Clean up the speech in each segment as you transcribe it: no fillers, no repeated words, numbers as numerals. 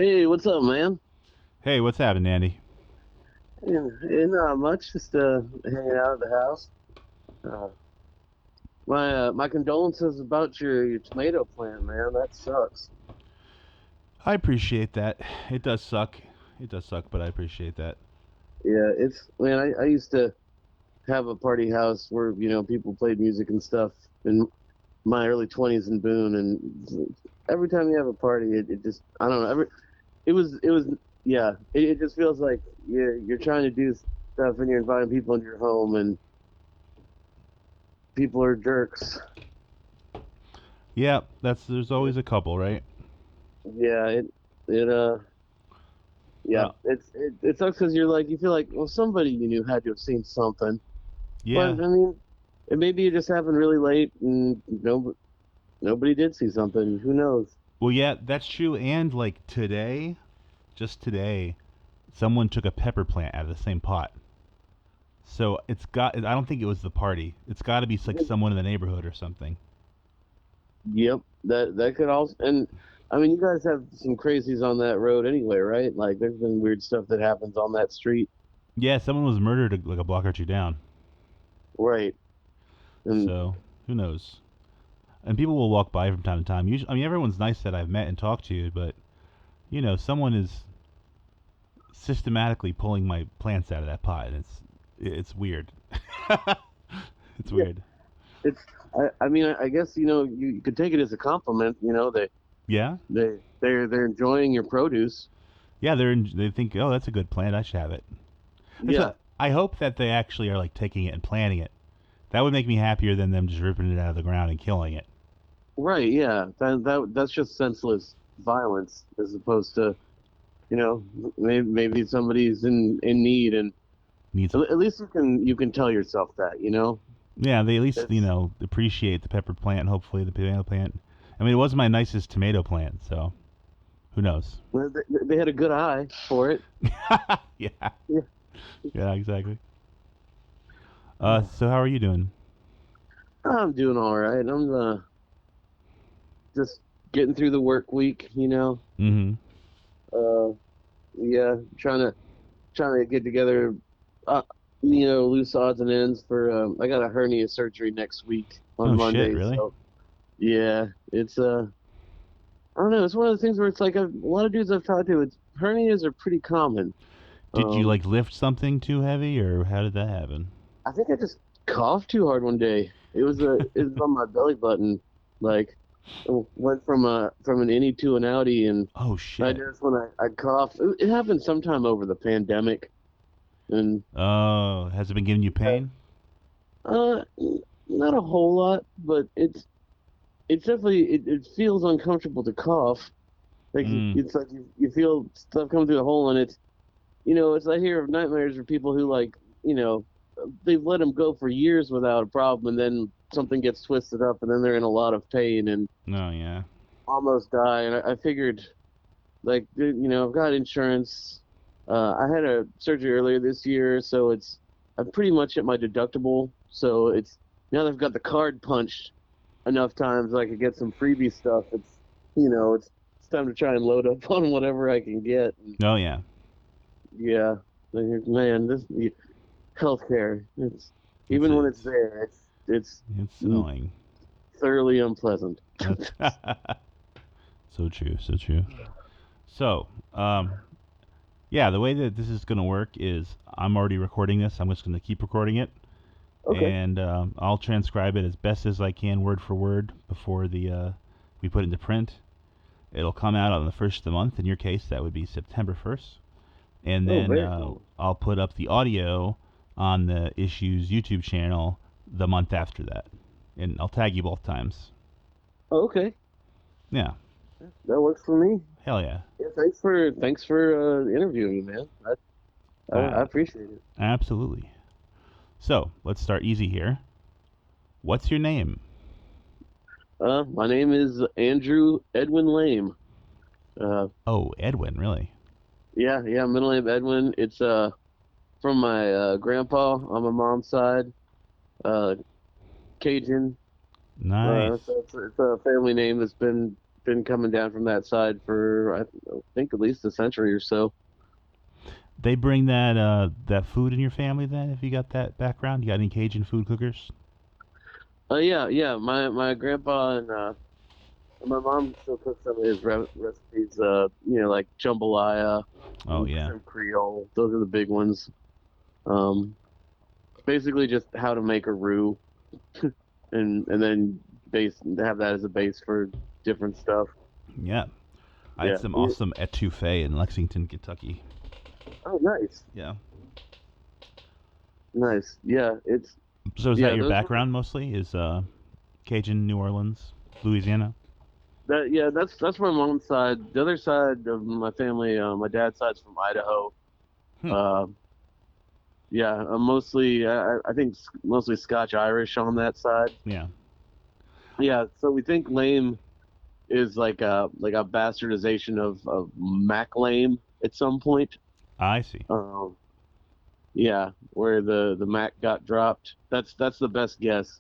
Hey, what's up, man? Hey, what's happening, Andy? Not much, just hanging out at the house. Uh, my condolences about your tomato plant, man. That sucks. I appreciate that. It does suck. It does suck, but I appreciate that. Yeah, it's man. I used to have a party house where people played music and stuff in my early 20s in Boone, and every time you have a party, it just I don't know. It was yeah. It just feels like you're trying to do stuff and you're inviting people into your home and people are jerks. Yeah, there's always a couple, right? Yeah, it yeah, Well, it sucks because you feel like well somebody you knew had to have seen something, but yeah. I mean, maybe it just happened really late and nobody did see something. Who knows? Well, yeah, that's true. And like today, just today, someone took a pepper plant out of the same pot. So it's got. I don't think it was the party. It's got to be like someone in the neighborhood or something. Yep, that could also and I mean you guys have some crazies on that road anyway, right? Like there's been weird stuff that happens on that street, Yeah, someone was murdered like a block or two down. right? And So who knows? And people will walk by from time to time. Usually, I mean, everyone's nice that I've met and talked to, but someone is systematically pulling my plants out of that pot, and it's weird. It's yeah, weird. it's I mean I guess you could take it as a compliment. Yeah, They're enjoying your produce. yeah. They think, oh, that's a good plant. I should have it. Yeah. I hope that they actually are like taking it and planting it. That would make me happier than them just ripping it out of the ground and killing it. Right, yeah. That's just senseless violence as opposed to, maybe somebody's in need and Needs, at least you can tell yourself that. yeah. They at least It's appreciate the pepper plant and hopefully the tomato plant. I mean, it wasn't my nicest tomato plant, so who knows? well, they had a good eye for it. Yeah, Yeah. yeah, exactly. So how are you doing? I'm doing all right. I'm just getting through the work week. Mm-hmm. Uh yeah, trying to get together uh loose odds and ends for I got a hernia surgery next week on Oh shit, Monday, really? so yeah, it's I don't know. It's one of those things where it's like a lot of dudes I've talked to. It's hernias are pretty common. Did you Um, like lift something too heavy, or how did that happen? I think I just coughed too hard one day. It was on my belly button. Like went from an innie to an outie, and Oh I shit. just when I coughed, it happened sometime over the pandemic, and Oh, has it been giving you pain? uh, not a whole lot, but it's definitely it feels uncomfortable to cough. Like Mm. it's like you feel stuff come through the hole, and it's I hear of nightmares for people who you know, they've let them go for years without a problem, and then something gets twisted up, and then they're in a lot of pain and Oh yeah. almost die. And I figured, like, I've got insurance. I had a surgery earlier this year, so I'm pretty much at my deductible. So it's now that I've got the card punched enough times, I could get some freebie stuff. It's time to try and load up on whatever I can get. And Oh yeah. yeah, man, this healthcare. It's It's even when it's it's there, it's it's annoying. thoroughly unpleasant. That's so true. So true. So, yeah, the way that this is gonna work is I'm already recording this. I'm just gonna keep recording it, Okay. and I'll transcribe it as best as I can, word for word, before we put it into print. It'll come out on the first of the month. In your case, that would be September 1st. And Oh, then very cool. I'll put up the audio on the issues YouTube channel the month after that, and I'll tag you both times. Oh, okay, Yeah, that works for me. hell yeah, Yeah, thanks for interviewing me, man. I uh, appreciate it. absolutely. So let's start easy here. What's your name? My name is Andrew Edwin Lame. Uh, Oh, Edwin, really? yeah, middle name Edwin. It's from my grandpa on my mom's side. Uh, Cajun. Nice. So it's a family name that's been been coming down from that side for I think at least a century or so. They bring that food in your family then? If you got that background, you got any Cajun food cookers? Yeah, yeah. My grandpa and my mom still cooks some of his recipes. Like jambalaya, Oh yeah, shrimp creole. Those are the big ones. Um, Basically just how to make a roux, and then base have that as a base for different stuff. yeah. I had Yeah. some awesome etouffee in Lexington, Kentucky. Oh, nice, Yeah. nice. Yeah, So is that yeah. your Those were background mostly? Is Cajun, New Orleans, Louisiana? that. Yeah, that's my mom's side. The other side of my family, my dad's side's from Idaho. Hmm. Uh, yeah, mostly I think mostly Scotch Irish on that side. Yeah. Yeah, so we think lame is like a bastardization of Mac lame at some point. I see. Um, yeah, where the Mac got dropped. That's the best guess.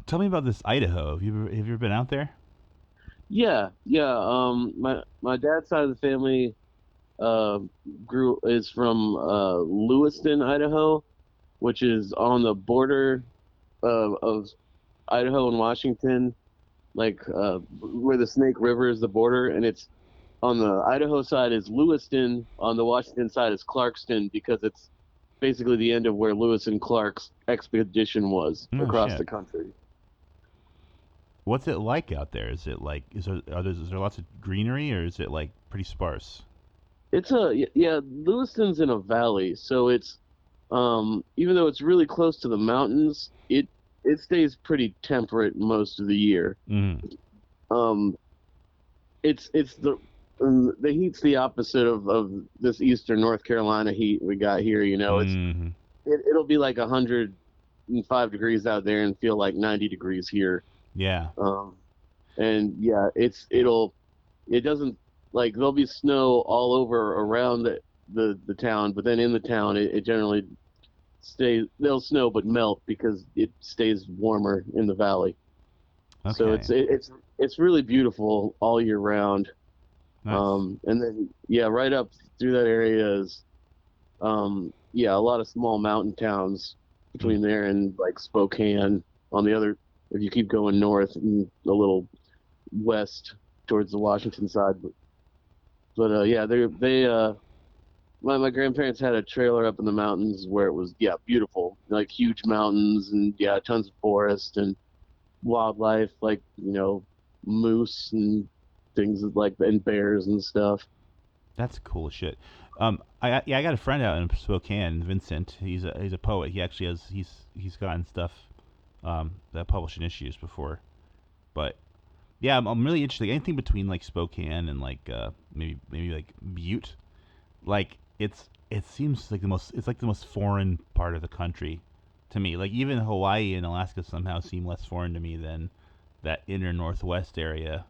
Tell me about this Idaho. Have you ever been out there? Yeah, yeah. My dad's side of the family uh grew is from Lewiston, Idaho, which is on the border of Idaho and Washington, like where the Snake River is the border, and it's on the Idaho side is Lewiston, on the Washington side is Clarkston because it's basically the end of where Lewis and Clark's expedition was Oh across shit. the country. What's it like out there? Is it like is there lots of greenery or is it like pretty sparse? Yeah, Lewiston's in a valley, so it's even though it's really close to the mountains, it stays pretty temperate most of the year. Mm. Um, it's the heat's the opposite of this eastern North Carolina heat we got here. Mm. It'll be like 105 degrees out there and feel like 90 degrees here. Yeah. Um, and yeah, it doesn't like there'll be snow all over around the town, but then in the town it generally stays. They'll snow but melt because it stays warmer in the valley. So Okay. it's really beautiful all year round. Nice. And then yeah, right up through that area is yeah, a lot of small mountain towns Mm. between there and like Spokane on the other. If you keep going north and a little west towards the Washington side, but yeah, my grandparents had a trailer up in the mountains where it was yeah beautiful, like huge mountains and yeah tons of forest and wildlife like moose and things like and bears and stuff. That's cool as shit. Yeah, I got a friend out in Spokane, Vincent. He's a poet. He actually has he's gotten stuff that published in issues before. But yeah, I'm really interested. Anything between like Spokane and like maybe like Butte, like it seems like the most foreign part of the country to me. Like even Hawaii and Alaska somehow seem less foreign to me than that inner northwest area.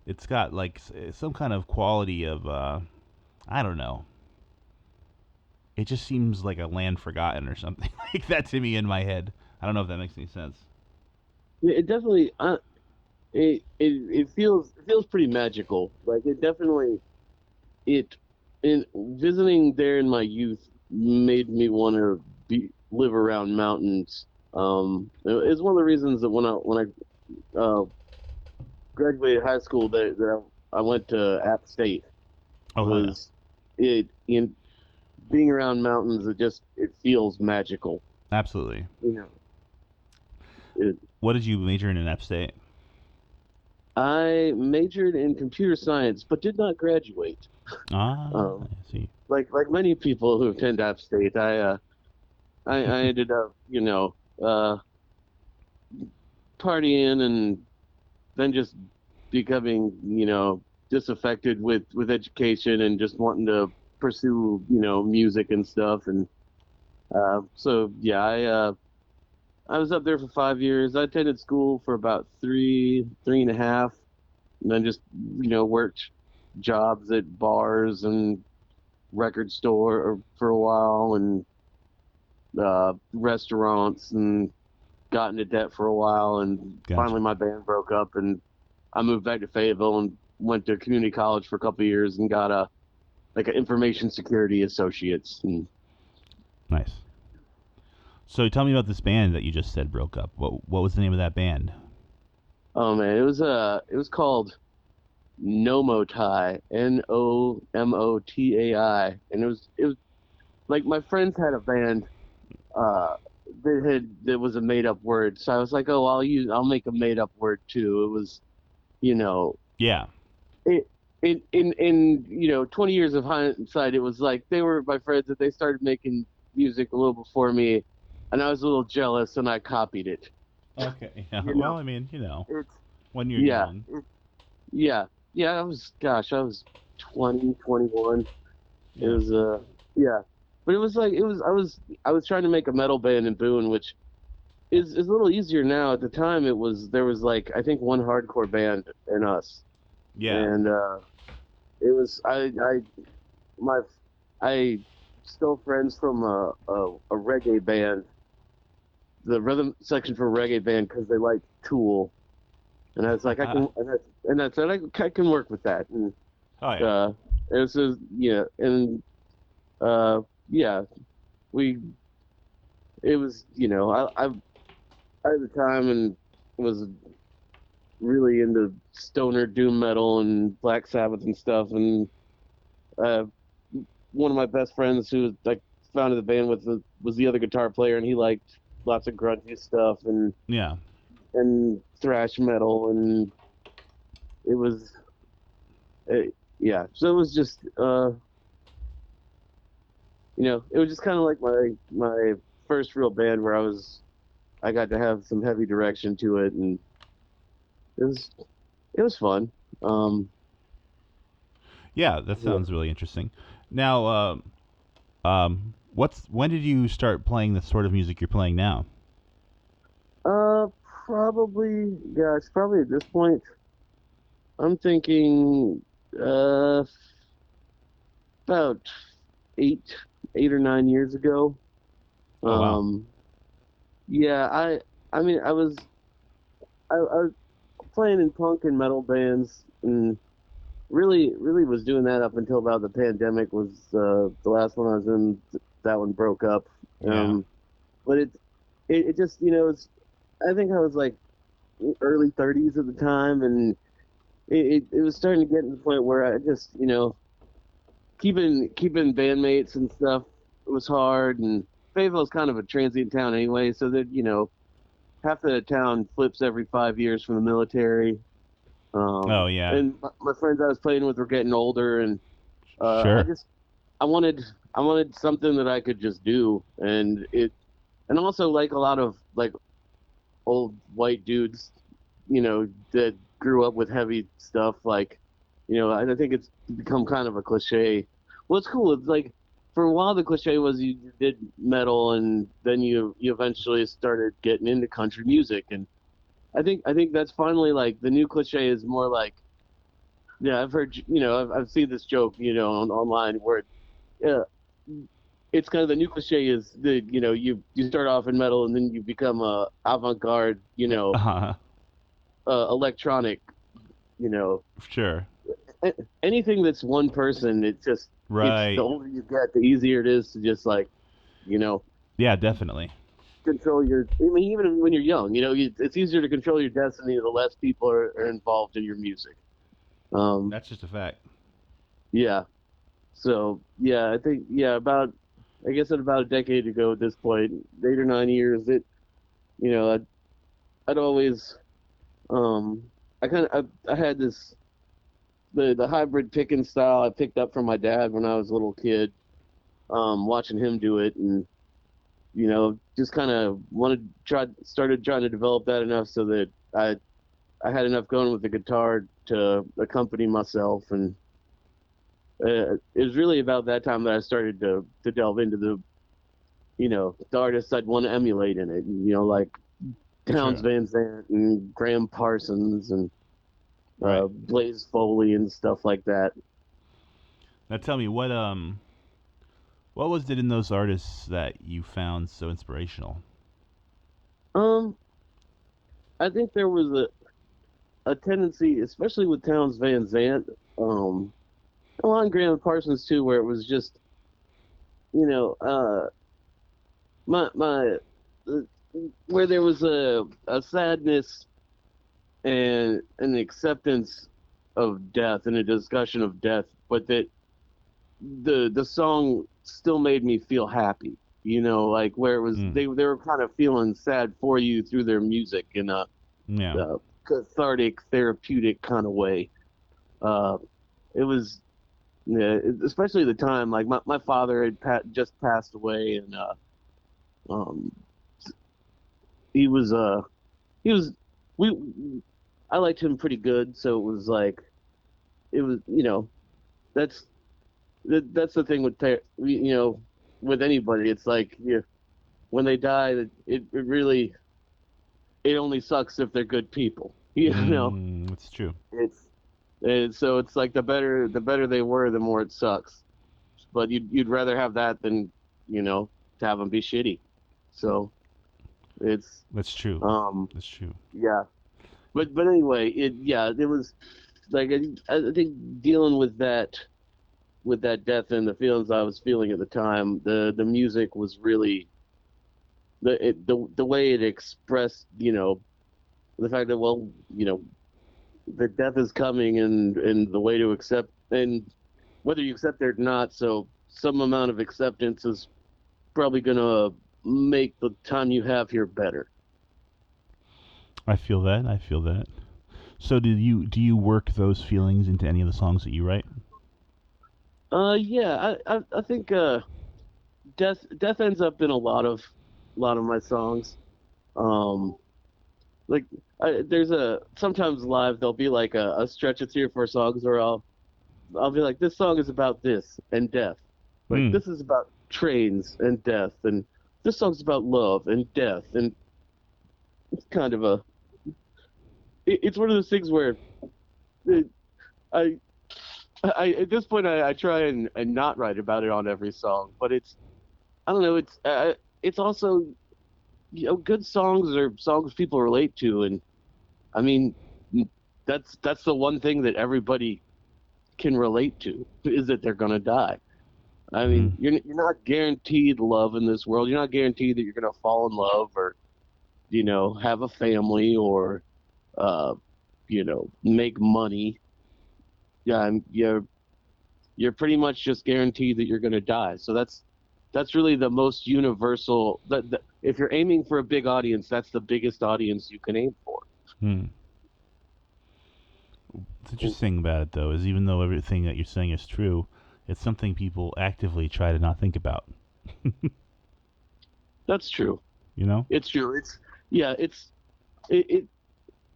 It's got like some kind of quality of I don't know. It just seems like a land forgotten or something like that to me in my head. I don't know if that makes any sense. Yeah, it definitely it feels pretty magical. Like it definitely it in visiting there in my youth made me want to be live around mountains. It's one of the reasons that when I graduated high school that I went to App State Oh hell yeah, was it in being around mountains. It feels magical. absolutely. You know, it, What did you major in App State? I majored in computer science but did not graduate. Ah, I Um, see. like many people who attend App State, I ended up uh, partying and then just becoming disaffected with education and just wanting to pursue music and stuff and so yeah I was up there for 5 years. I attended school for about three and a half, and then just worked jobs at bars and record store for a while and restaurants and got into debt for a while and Gotcha. finally my band broke up and I moved back to Fayetteville and went to community college for a couple of years and got a like an information security associates. And Nice. So tell me about this band that you just said broke up. What was the name of that band? oh man, it was called Nomotai, Nomotai, and it was like my friends had a band uh that was a made up word, so I was like, oh, I'll make a made up word too. It was, you know, Yeah. it in 20 years of hindsight, it was like they were my friends that they started making music a little before me, and I was a little jealous and I copied it. Okay. Yeah. You Well, know, I mean, it's when you're yeah, young. yeah, yeah. I was 20, 21. It Yeah. was yeah, but it was like I was trying to make a metal band in Boone, which is a little easier now. At the time, there was like I think one hardcore band and us, Yeah. and it was my I still friends from a reggae band, the rhythm section for a reggae band because they liked Tool, and I was like and I said I can work with that, and Oh yeah. uh, this is yeah, and uh, yeah, we it was I at the time and was really into stoner doom metal and Black Sabbath and stuff, and uh, one of my best friends who like founded the band with was the other guitar player, and he liked lots of grungy stuff Yeah. and thrash metal, and it was yeah. So it was just it was just kind of like my first real band where I got to have some heavy direction to it, and it was it was fun. Um, Yeah. That yeah. sounds really interesting. Now, what's when did you start playing the sort of music you're playing now? Uh, probably, gosh, probably at this point, I'm thinking uh about eight, 8 or 9 years ago. Oh wow. Um, yeah, I mean, I was playing in punk and metal bands, and really was doing that up until about the pandemic was the last one I was in. That one broke up. Yeah. But it just I think I was like early 30s at the time, and it was starting to get to the point where I just keeping bandmates and stuff was hard, and Fayetteville's kind of a transient town anyway, so that half the town flips every 5 years from the military. Oh yeah. And my friends I was playing with were getting older, and I Sure. just I wanted something that I could just do, and also like a lot of like old white dudes, that grew up with heavy stuff. Like, I think it's become kind of a cliche. Well, it's cool. It's like for a while the cliche was you did metal, and then you eventually started getting into country music, and I think that's finally like the new cliche is more like yeah. I've heard I've seen this joke online where uh, it's kind of the new cliche is the you start off in metal and then you become a avant-garde Uh, electronic, you know, sure. anything that's one person. It's the Right. older you get, the easier it is to just like, you know, Yeah, definitely. control your. I mean, even when you're young, it's easier to control your destiny the less people are involved in your music. Um, That's just a fact. yeah. So yeah, I think I guess at about a decade ago at this point, 8 or 9 years, I'd always um, I had this the hybrid picking style I picked up from my dad when I was a little kid, watching him do it, and just kind of started trying to develop that enough so that I had enough going with the guitar to accompany myself, and it was really about that time that I started to delve into the artists I'd want to emulate in it, like Towns Sure. Van Zandt and Graham Parsons and Right. Blaze Foley and stuff like that. Now tell me what was it in those artists that you found so inspirational? Um, I think there was a tendency, especially with Towns Van Zandt, along Graham Parsons too, where it was just, you know, my uh, where there was a sadness and an acceptance of death and a discussion of death, but that the song still made me feel happy. You know, like where it was Mm. they were kind of feeling sad for you through their music in Yeah. a cathartic, therapeutic kind of way. Uh, it was, yeah, especially the time. Like my father had just passed away, and um, he was he was we I liked him pretty good, so it was like it was that's that's the thing with with anybody. It's like when they die, it really it only sucks if they're good people. You know, Mm, that's true. it's so it's like the better they were, the more it sucks. But you'd rather have that than to have them be shitty. So it's That's true. um That's true. yeah. But anyway, it was like I think dealing with that death and the feelings I was feeling at the time, the music was really the way it expressed, the fact that, well, the death is coming, and the way to accept, and whether you accept it or not, so some amount of acceptance is probably gonna make the time you have here better. I feel that. I feel that. So do you work those feelings into any of the songs that you write? Yeah, I think death ends up in a lot of my songs. Um, like there's a sometimes live there'll be like a stretch of 3 or 4 songs where I'll be like, this song is about this and death, like Hmm. this is about trains and death, and this song's about love and death, and it's kind of it's one of those things where it, I at this point I try and not write about it on every song, but I don't know, it's also, good songs are songs people relate to, and I mean, that's the one thing that everybody can relate to, is that they're gonna die. I Hmm. mean, you're not guaranteed love in this world. You're not guaranteed that you're gonna fall in love, or have a family, or make money. Yeah, you're pretty much just guaranteed that you're gonna die. So that's really the most universal. That if you're aiming for a big audience, that's the biggest audience you can aim for. Hmm. What's interesting about it though is even though everything that you're saying is true, it's something people actively try to not think about. That's true. You know? It's true. Yeah. It it,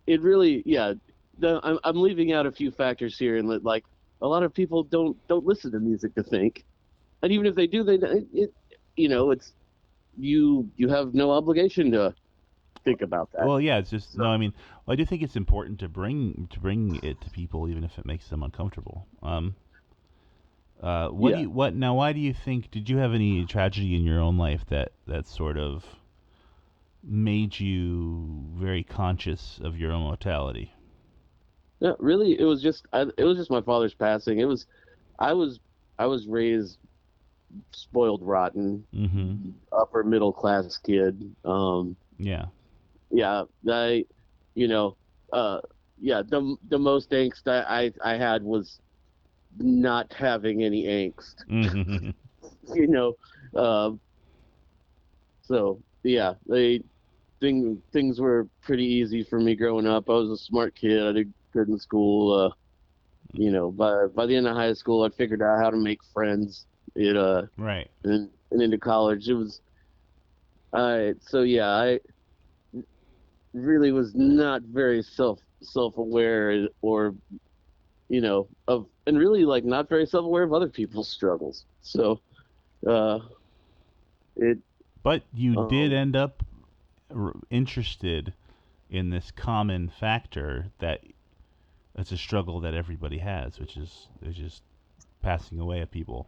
it really, yeah. I'm leaving out a few factors here, and like a lot of people don't listen to music to think, and even if they do, it's you have no obligation to think about that. Well, yeah, it's just no. So I mean, well, I do think it's important to bring it to people, even if it makes them uncomfortable. What do yeah. you what now? Why do you think? Did you have any tragedy in your own life that sort of made you very conscious of your own mortality? Yeah, really, it was just my father's passing. I was I was raised spoiled rotten, Mm-hmm. upper middle class kid. Yeah. Yeah, you know, uh, yeah, the most angst I had was not having any angst. Mm-hmm. You know, uh, so yeah, things were pretty easy for me growing up. I was a smart kid. I did good in school. By the end of high school, I figured out how to make friends. It Right. and into college, it was so yeah, I really was not very self aware, or and really like not very self aware of other people's struggles. So uh, it But you did um end up interested in this common factor that it's a struggle that everybody has, which is passing away of people.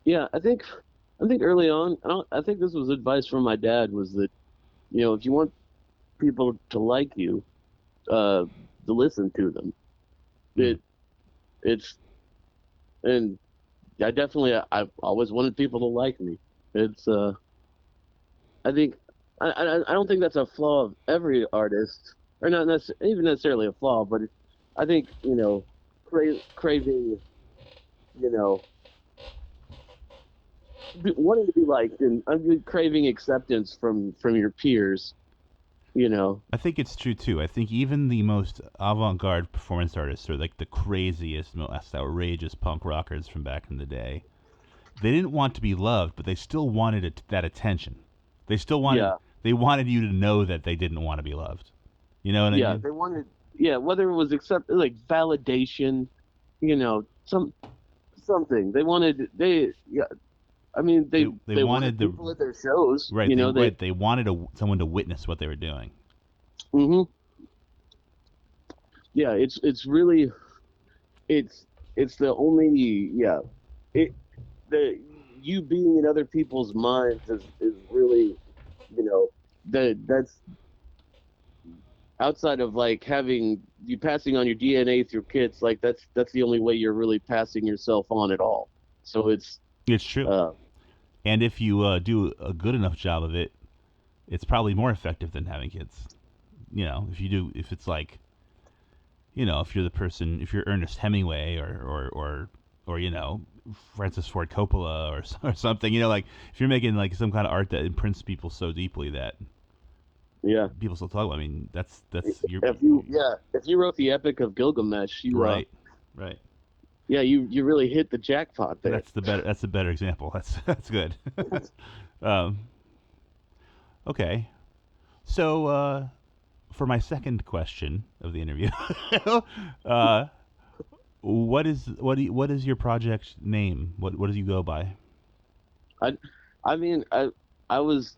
yeah, I think early on, I think this was advice from my dad, was that if you want people to like you, to listen to them. Mm. It it's and I definitely I've always wanted people to like me. It's I think I don't think that's a flaw of every artist, or not even necessarily a flaw, but I think craving you know wanting to be liked, and I'm craving acceptance from your peers. You know, I think it's true too. I think even the most avant-garde performance artists, or like the craziest, most outrageous punk rockers from back in the day, they didn't want to be loved, but they still wanted that attention. They still wanted yeah, they wanted you to know that they didn't want to be loved. You know what I yeah, mean? they wanted whether it was accept like validation, something they wanted they. I mean, They they wanted wanted the people at their shows. right. They wanted someone to witness what they were doing. Hmm yeah, it's really it's it's the only it the you being in other people's minds is really that's outside of like having you passing on your DNA through kids. Like that's the only way you're really passing yourself on at all. So it's It's true. uh And if you do a good enough job of it, it's probably more effective than having kids. If it's like, if you're the person, if you're Ernest Hemingway or Francis Ford Coppola or something, like if you're making like some kind of art that imprints people so deeply that yeah. people still talk about. I mean, that's your If you wrote the Epic of Gilgamesh, right, right. you really hit the jackpot there. That's the better example. That's good. um, okay, so for my second question of the interview, uh, what is your project name? What do you go by? I I mean I was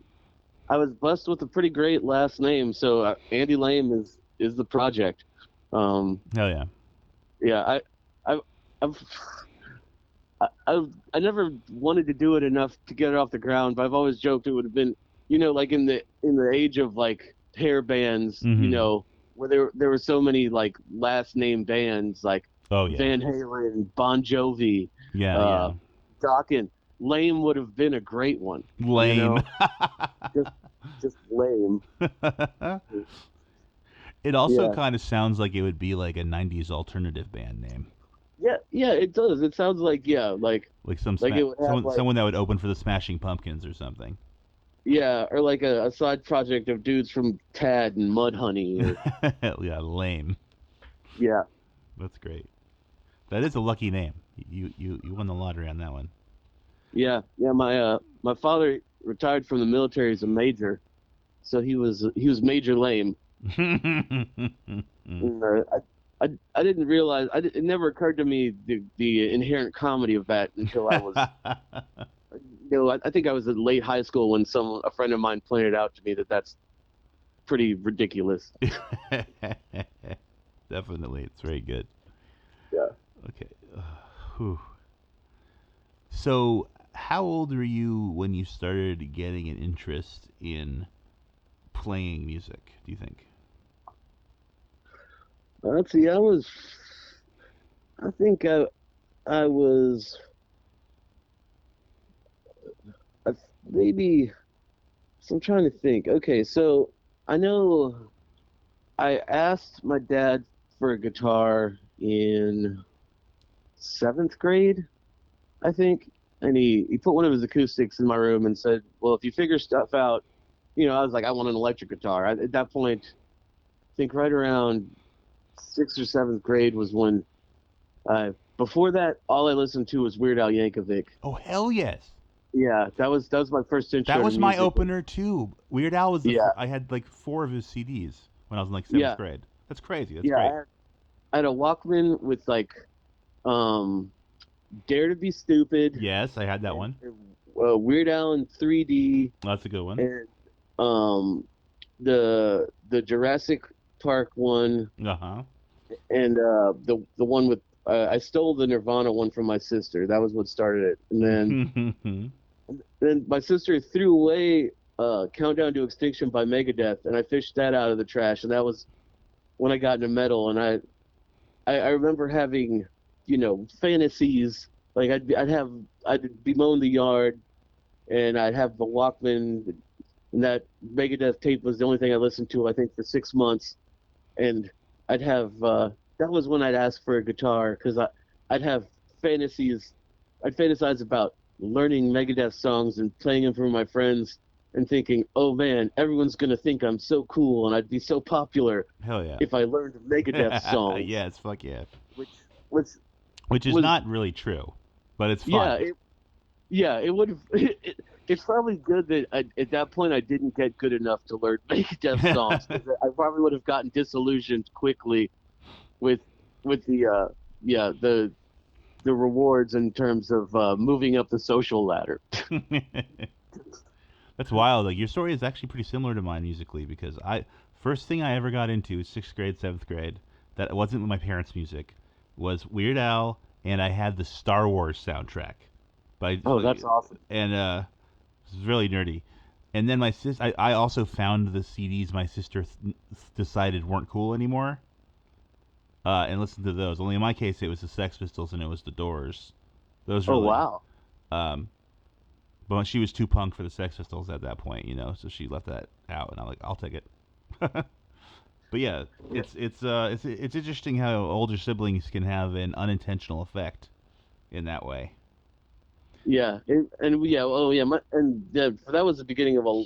blessed with a pretty great last name, so Andy Lame is the project. Um, Oh yeah. yeah, I I've, I never wanted to do it enough to get it off the ground, but I've always joked it would have been, like in the age of like hair bands, Mm-hmm. where there were so many like last name bands like Oh yeah. Van Halen, Bon Jovi, Yeah, uh, yeah. Dokken. Lame would have been a great one, Lame. just just lame. It also Yeah. kind of sounds like it would be like a '90s alternative band name, Yeah, it does. It sounds like like like it would have like someone that would open for the Smashing Pumpkins or something. or like a side project of dudes from Tad and Mudhoney or Yeah, lame. yeah. That's great. That is a lucky name. You won the lottery on that one. Yeah, my father retired from the military as a major, so he was Major Lame. And, I didn't realize it never occurred to me the inherent comedy of that until I was I think I was in late high school when a friend of mine pointed out to me that that's pretty ridiculous. Definitely, it's very good. Yeah. Okay. Whew. So, how old were you when you started getting an interest in playing music, do you think? Let's see. I think I was I, maybe. So I'm trying to think. Okay, so I know I asked my dad for a guitar in seventh grade, I think, and he put one of his acoustics in my room and said, "Well, if you figure stuff out, I was like, I want an electric guitar." At that point, I think right around sixth or seventh grade was when. Before that, all I listened to was Weird Al Yankovic. Oh, hell yes. Yeah, that was my first That intro to was my music. opener too. Weird Al was Yeah, I had like 4 of his CDs when I was in like 7th yeah, grade. That's crazy. That's yeah. great. I had a Walkman with like um, Dare to Be Stupid Yes, I had that and one. Weird Al in 3D That's a good one. and um, the Jurassic Park one Uh-huh. and the one with I stole the Nirvana one from my sister. That was what started it, and then my sister threw away Countdown to Extinction by Megadeth, and I fished that out of the trash, and when I got into metal, and I remember having, fantasies. Like I'd be mowing the yard, and I'd have the Walkman, and that Megadeth tape was the only thing I listened to, I think, for 6 months. And I'd have that was when I'd ask for a guitar because I'd have fantasies. I'd fantasize about learning Megadeth songs and playing them for my friends and thinking, oh man, everyone's gonna think I'm so cool and I'd be so popular Hell yeah. if I learned Megadeth songs, Yes, fuck yeah. which was Which is was not really true, but it's yeah, fun. it would have. It's probably good that at that point I didn't get good enough to learn Megadeth songs because I probably would have gotten disillusioned quickly with the yeah the rewards in terms of moving up the social ladder. That's wild. Like your story is actually pretty similar to mine musically because I first thing I ever got into sixth grade, seventh grade that wasn't my parents' music was Weird Al, and I had the Star Wars soundtrack. By Oh, that's awesome. and it was really nerdy. And then my sis, I also found the CDs my sister decided weren't cool anymore, and listened to those. Only in my case, it was the Sex Pistols and it was the Doors. Those Oh really, wow. um, but she was too punk for the Sex Pistols at that point, so she left that out, and I'm like, I'll take it. But yeah, it's interesting how older siblings can have an unintentional effect in that way. Yeah, and yeah, oh yeah, and yeah, that was the beginning of a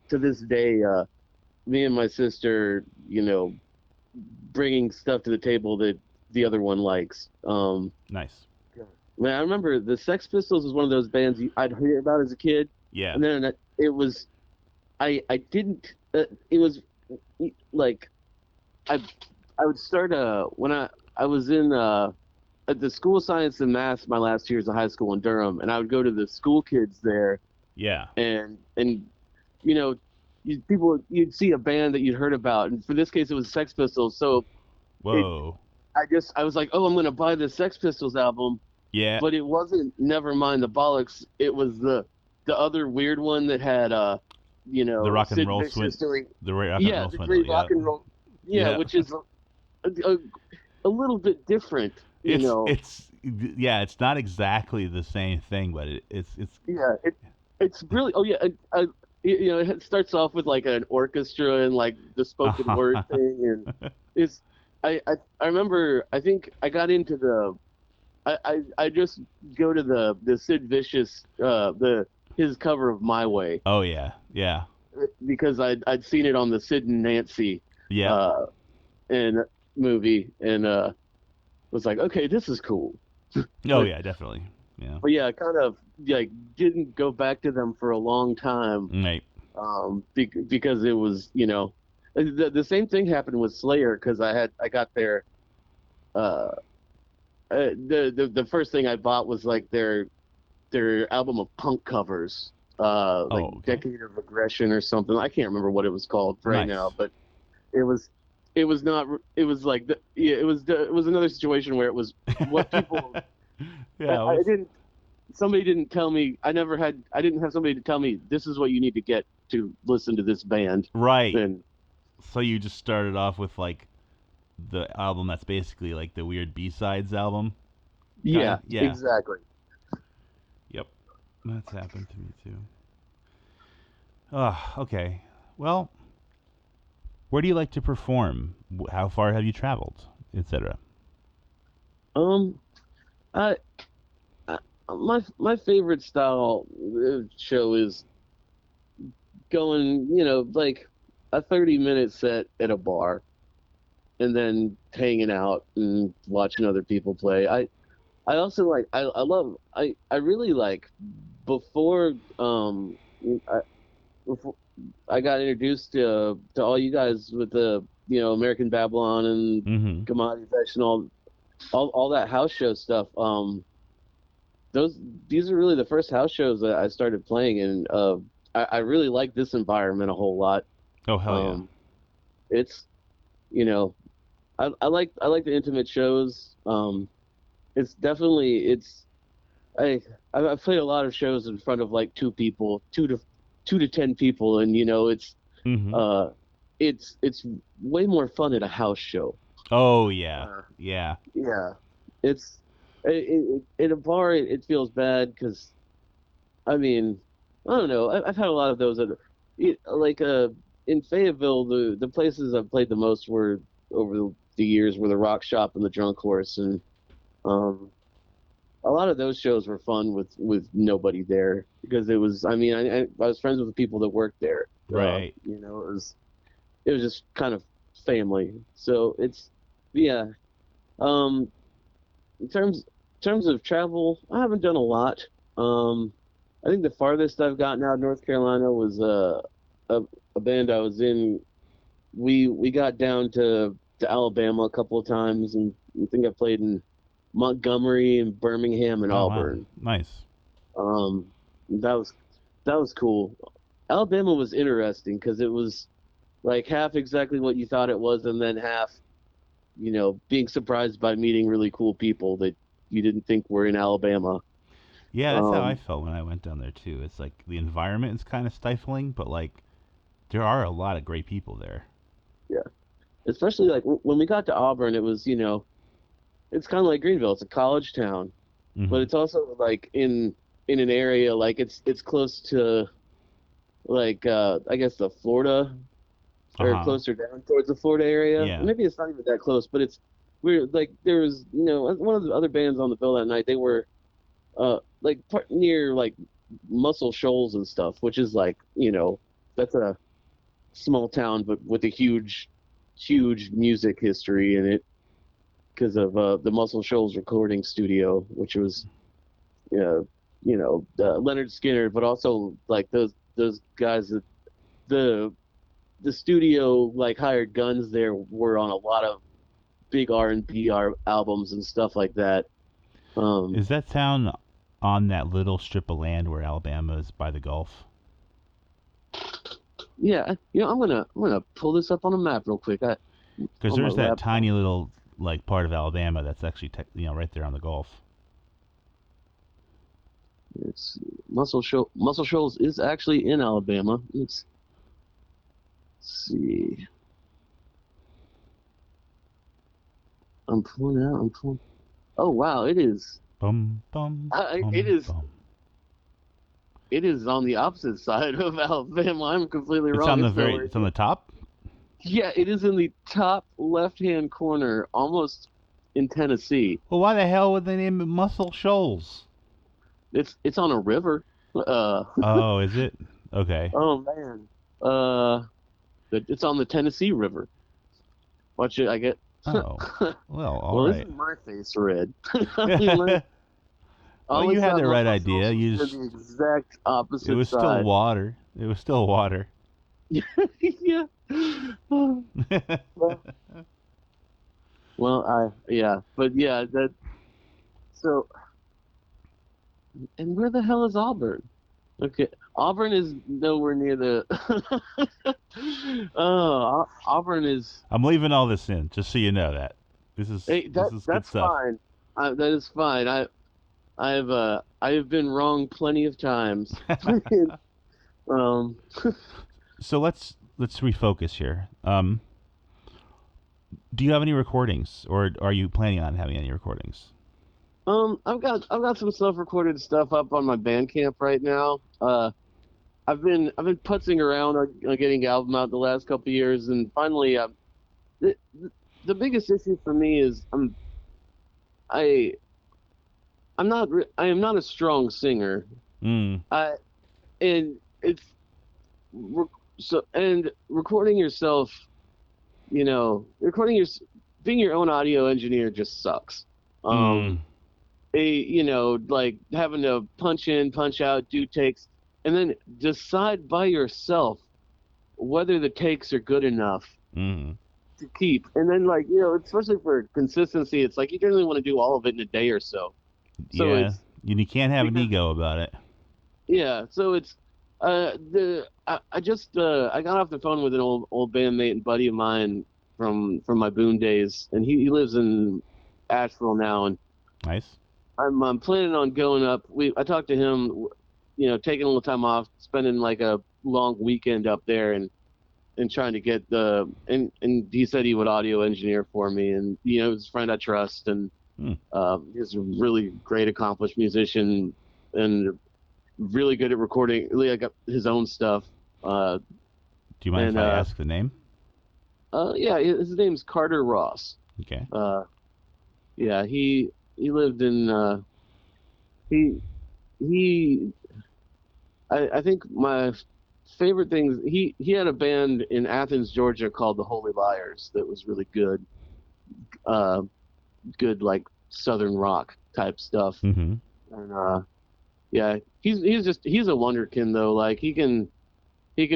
to this day, me and my sister, bringing stuff to the table that the other one likes. Nice. Man, I remember the Sex Pistols was one of those bands I'd hear about as a kid, Yeah. and then it was I didn't it was like I I would start when I was in at the School of Science and Math my last years of high school in Durham, and I would go to the school kids there, Yeah. and you know you'd see a band that you'd heard about, and for this case it was Sex Pistols. So it Whoa. I was like, oh, I'm gonna buy the Sex Pistols album, Yeah. but it wasn't Nevermind the Bollocks. It was the other weird one that had The rock and Sid roll Vicious swindle. doing The rock and yeah roll the swindle. Great Yeah. Rock and Roll yeah, Yeah. which is a, a little bit different, It's yeah. It's not exactly the same thing, but it's Yeah, it's really oh yeah, it starts off with like an orchestra and like the spoken word thing, and it's I remember I think I got into I just go to the Sid Vicious the his cover of My Way oh yeah, yeah, because I'd seen it on the Sid and Nancy yeah. uh and movie, and was like, okay, this is cool. Oh but yeah, definitely. Yeah. but yeah, I kind of like didn't go back to them for a long time, Right. because it was, the same thing happened with Slayer because I got uh, the first thing I bought was like their album of punk covers, like Oh okay. Decade of Aggression or something. I can't remember what it was called right now, Nice. but it was it was not it was like yeah, it was another situation where it was what people Yeah. I What's didn't somebody didn't tell me. I didn't have somebody to tell me this is what you need to get to listen to this band. right? And So you just started off with like the album that's basically like the weird B sides album, kind of. yeah, Yeah. exactly. Yep. That's happened to me too. Oh, okay. Well, where do you like to perform? How far have you traveled, etc.? Um, I, I my favorite style show is going, like a 30-minute set at a bar and then hanging out and watching other people play. I also like I love I really like before I, before I got introduced to all you guys with the American Babylon and Mm-hmm. Commodity Fest and all that house show stuff. Those these are really the first house shows that I started playing, and I really like this environment a whole lot. Oh hell yeah. Um, it's you know I like the intimate shows. It's definitely I I've played a lot of shows in front of like two to 10 people, and it's Mm-hmm. uh it's way more fun at a house show. Oh yeah, Uh, yeah, yeah, it's at a bar. It feels bad because I mean, I don't know. I've had a lot of those. Like in Fayetteville, the places I've played the most were over the years were the Rock Shop and the Drunk Horse, and um, a lot of those shows were fun with nobody there because it was. I mean, I was friends with the people that worked there. right. It was just kind of family. So it's yeah. Um, in terms of travel, I haven't done a lot. Um, I think the farthest I've gotten out of North Carolina was a a band I was in. We got down to Alabama a couple of times, and I think I played in Montgomery and Birmingham and Oh wow, Auburn. nice. Um, that was that was cool. Alabama was interesting because it was like half exactly what you thought it was, and then half, being surprised by meeting really cool people that you didn't think were in Alabama. Yeah, that's how I Um, felt when I went down there too. It's like the environment is kind of stifling, but like there are a lot of great people there. yeah, especially like when we got to Auburn, it was, it's kind of like Greenville. It's a college town, but Hmm. it's also like in an area like it's close to like I guess the Florida Uh or huh. closer down towards the Florida area. Yeah. Maybe it's not even that close, but it's we're like there was one of the other bands on the bill that night. They were like near like Muscle Shoals and stuff, which is like that's a small town but with a huge music history in it because of the Muscle Shoals recording studio, which was uh, Leonard Skinner, but also like those guys that the the studio like hired guns there were on a lot of big R&B albums and stuff like that. Um, Is that town on that little strip of land where Alabama is by the Gulf? yeah, I'm gonna pull this up on a map real quick. Because On my there's that laptop. tiny little like part of Alabama that's actually right there on the Gulf. It's Muscle Shoals is actually in Alabama. Let's see. I'm pulling out. I'm pulling. Oh wow, it is. Bum bum It bum is. bum. It is on the opposite side of Alabama. I'm completely It's wrong. on the It's very. nowhere It's on near. the top. Yeah, it is in the top left-hand corner, almost in Tennessee. Well, why the hell would they name it Muscle Shoals? It's on a river. Uh, Oh, is it? Okay. oh man. Uh, it's on the Tennessee River. Watch it. I get. Oh, well, all Well, right. isn't my face red? I mean, I Well, you always had thought the right Muscle idea. Shoals was You near just, the exact it opposite was still side. water. It was still water. Yeah. Well, yeah, but yeah, that so. And where the hell is Auburn? Okay, Auburn is nowhere near the. Oh, Auburn is. I'm leaving all this in, just so you know that. Hey, This is good that's stuff. fine. That is fine. I have been wrong plenty of times. um So let's refocus here. Do you have any recordings, or are you planning on having any recordings? I've got some self-recorded stuff up on my Bandcamp right now. I've been putzing around on getting the album out the last couple of years, and finally, the the biggest issue for me is I I am not a strong singer. Mm. I and it's rec- and recording yourself, recording your being your own audio engineer just sucks. Mm. Like having to punch in, punch out, do takes, and then decide by yourself whether the takes are good enough Mm. to keep. And then, like, especially for consistency, it's like you generally want to do all of it in a day or so. So Yeah. it's You can't have an because, ego about it. yeah, so it's, I got off the phone with an old bandmate and buddy of mine from my Boone days, and he lives in Asheville now, and Nice. I'm planning on going up. I talked to him, taking a little time off, spending like a long weekend up there, and and trying to get and he said he would audio engineer for me, and his friend I trust, and Hmm. he's a really great accomplished musician and really good at recording. Really, got his own stuff. Do you mind if And I ask the name? yeah, his name's Carter Ross. Okay. Uh, yeah, he lived in he he. I think my favorite things, he had a band in Athens, Georgia called the Holy Liars that was really good. Uh, Good like southern rock type stuff. Mm-hmm. And yeah, he's a wonderkin though. Like he can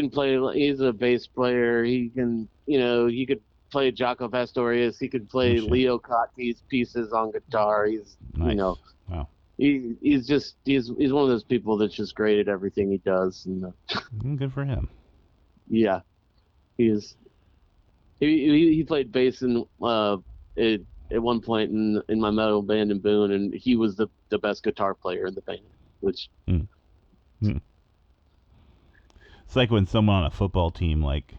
play. He's a bass player. He can he could play Jaco Pastorius. He could Oh play shit. Leo Cotti's pieces on guitar. He's Nice. Wow. he's one of those people that's just great at everything he does. And Good for him. yeah, he's he played bass in at, at one point in my metal band in Boone, and he was the best guitar player in the band. Which Mm. Mm. It's like when someone on a football team, like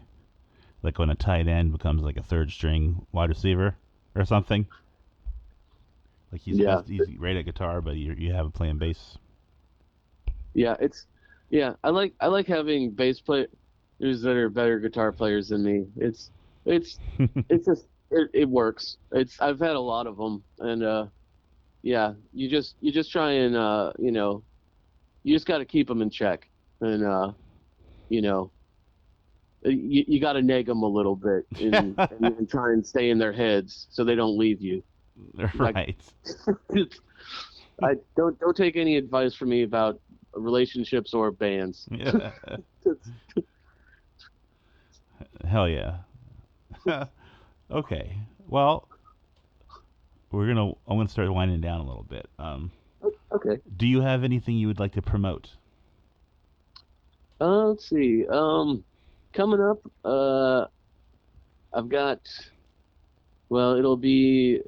when a tight end becomes like a third string wide receiver or something. Like he's the yeah, best. He's great at guitar, but you have him playing bass. yeah, yeah. I like having bass players that are better guitar players than me. It's it's just it works. I've had a lot of them, and yeah, you just try and you just got to keep them in check, and you know you got to nag them a little bit and try and stay in their heads so they don't leave you. Like Right. I don't take any advice from me about relationships or bands. Hell yeah. Okay. Well, I'm gonna start winding down a little bit. Okay. Do you have anything you would like to promote? Let's see. Coming up, I've got. Well, it'll be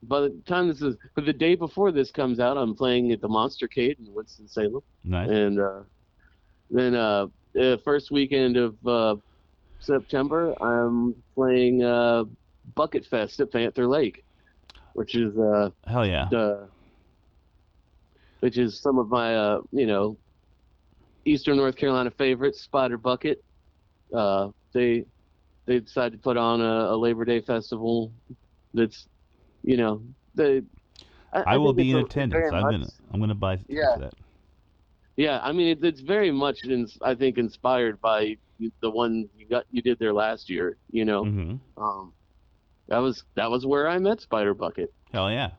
by the time but the day before this comes out, I'm playing at the Monstercade in Winston-Salem, Nice. and then first weekend of September, I'm playing Bucket Fest at Panther Lake, which is Hell yeah. the which is some of my Eastern North Carolina favorites, Spider Bucket. They decided to put on a Labor Day festival that's you know they I I will think be in it's attendance. very much. I'm gonna buy tickets Yeah, for that. yeah. I mean, it's very much I think inspired by the one you did there last year. Mm-hmm. Um, that was where I met Spider Bucket. Hell yeah.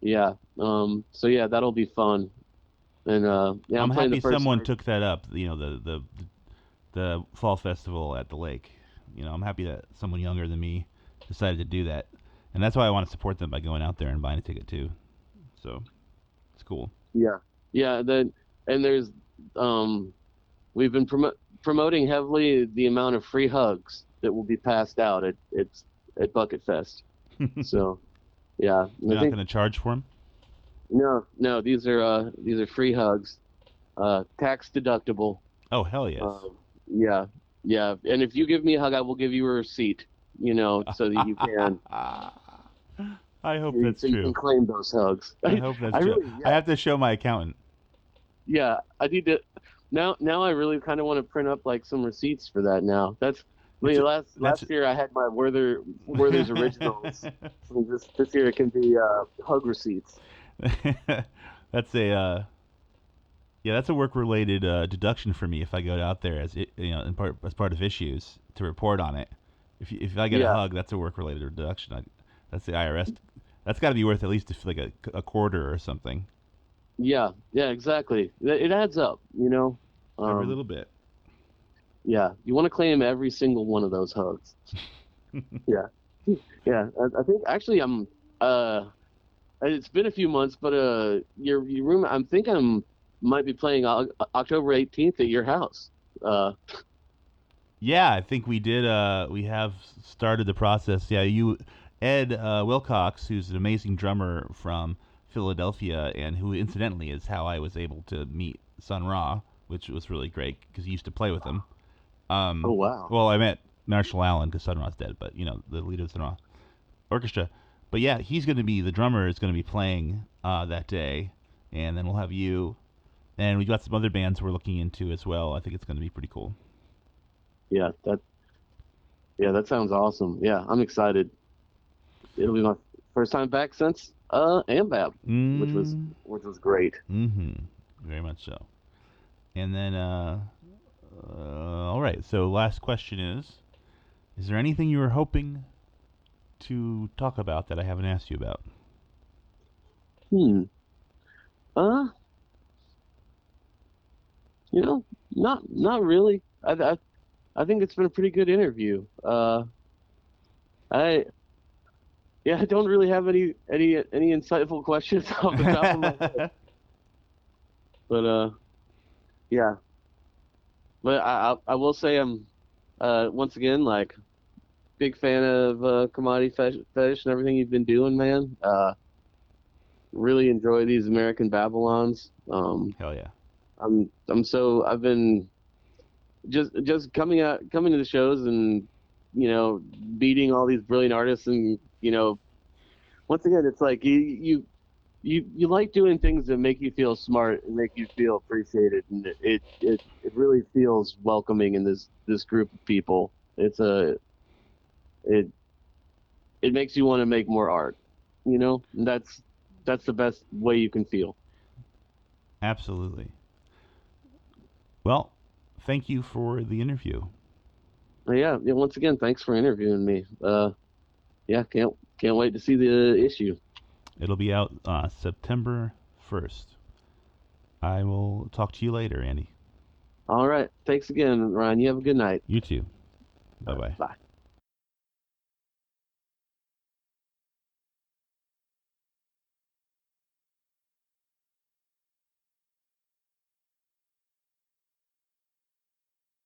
Yeah. So yeah, that'll be fun. And yeah, I'm I'm playing the happy first someone night. took that up. The fall festival at the lake. I'm happy that someone younger than me decided to do that, and that's why I want to support them by going out there and buying a ticket too. So it's cool. Yeah. Yeah. Then and there's um we've been promoting heavily the amount of free hugs that will be passed out at Bucket Fest. You're So yeah, and I not think going to charge for them? no, these are free hugs, tax deductible. Oh hell yes. Yeah, yeah, and if you give me a hug, I will give you a receipt. So that I hope that's you can true. claim those hugs. I hope that's I true. really, I yeah, have to show my accountant. yeah. I need to now. I really kind of want to print up like some receipts for that now. It's a, Last that's year I had my Werther's originals. So this year it can be hug receipts. that's a yeah, that's a work related deduction for me if I go out there as part of issues to report on it. If I get a Yeah, hug, that's a work related deduction. That's the IRS. That's got to be worth at least like a quarter or something. yeah, yeah. Exactly. It adds up. Every Um, little bit. yeah. You want to claim every single one of those hugs. Yeah, yeah. I think actually I'm. It's been a few months, but your room. I'm might be playing October 18th at your house. Uh, Yeah, I think we did. We have started the process. Yeah, Ed Wilcox, who's an amazing drummer from Philadelphia, and who incidentally is how I was able to meet Sun Ra, which was really great because he used to play with him. Oh wow. Well, I met Marshall Allen because Suddenraw's dead, but the leader of the Suddenraw Orchestra. But yeah, he's going to be the drummer is going to be playing that day, and then we'll have you, and we've got some other bands we're looking into as well. I think it's going to be pretty cool. Yeah, that sounds awesome. Yeah, I'm excited. It'll be my first time back since AMBAB, which was Mm, which was great. mm-hmm. Very much so. And then, all right. So last question is there anything you were hoping to talk about that I haven't asked you about? Hmm. Uh, not really. I think it's been a pretty good interview. I Yeah, I don't really have any insightful questions off the top of my head, but yeah. But I will say I'm once again like big fan of commodity fetish and everything you've been doing, man. Really enjoy these American Babylons. Hell yeah. I've been just coming to the shows and beating all these brilliant artists and once again it's like you like doing things that make you feel smart and make you feel appreciated, and it really feels welcoming in this group of people. It it makes you want to make more art, and that's the best way you can feel. Absolutely. Well, thank you for the interview. Yeah, once again, thanks for interviewing me. Yeah, can't wait to see the issue. It'll be out September 1st. I will talk to you later, Andy. All right, thanks again, Ryan. You have a good night. You too. Bye All right, bye. bye.